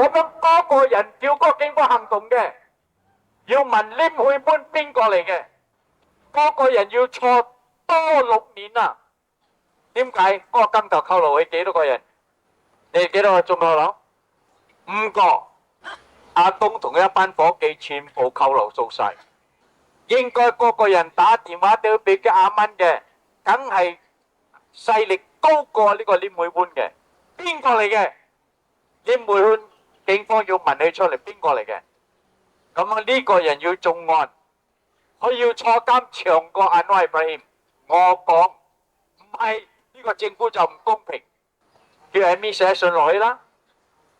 咁樣嗰個人叫嗰個警方行動嘅，要問廉會搬邊個嚟嘅，嗰個人要坐多6年啊！點解？嗰個更頭扣留去幾多個人？你哋幾多個中扣留？5個。阿東同一班伙計全部扣留做晒。應該嗰個人打電話都要俾嘅阿蚊嘅，梗係勢力高過呢個廉會搬嘅。邊個嚟嘅？廉會搬警方要問佢出嚟，邊個嚟嘅？咁啊呢個人要重案，佢要坐監長過安華伊布拉希。我講唔係，呢個政府就唔公平，叫 ME 寫信落去啦。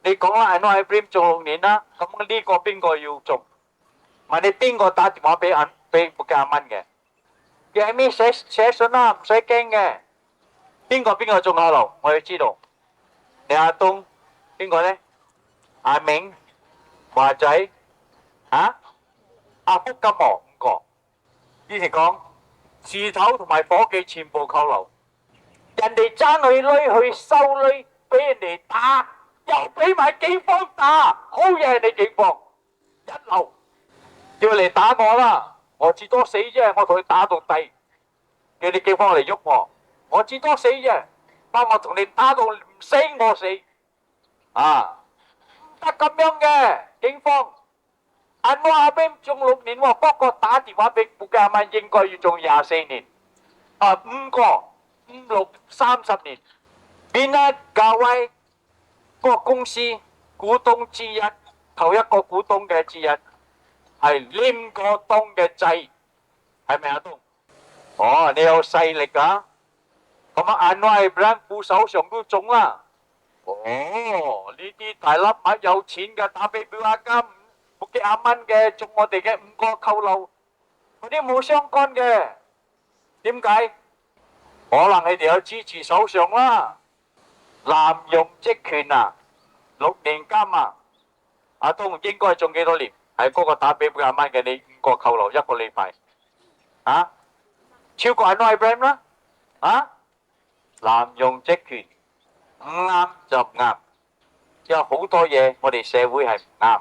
你講啦，安華伊布拉希做6年啦，咁呢個邊個要做？問你邊個打電話俾阿蚊嘅？叫 ME 寫信啦，唔使驚嘅。邊個中下流？我要知道。你阿東邊個呢？阿明、華仔阿福金毛5個。以前講事頭同埋伙計全部扣留，人哋爭去鐳去收鐳，俾人哋打，又俾埋警方打，好嘢你警方一流，叫嚟打我啦，我至多死啫，我同佢打到底，叫你警方嚟喐我至多死啫，但我同你打到唔死我死，唔得咁樣嘅警方。安華伊布拉希中6年喎，嗰個打電話俾布加曼應該要中24年，5個5、6、30年。邊一價位嗰個公司股東之一，頭一個股東嘅之一係廉個東嘅仔，係咪阿東？哦，你有勢力啊！咁啊，安華伊布拉希副首相都中啦。哦，呢啲大粒物有錢嘅打俾表阿金。屋企阿蚊嘅中我哋嘅5個扣留，嗰啲冇相干嘅。點解？可能你哋有支持首相啦，濫用職權啊，6年監啊。阿東應該中幾多年？係嗰個打俾阿蚊嘅，你5個扣留1個禮拜，超過安華伊布拉希啦，濫用職權唔啱就唔啱，有好多嘢我哋社會係唔啱。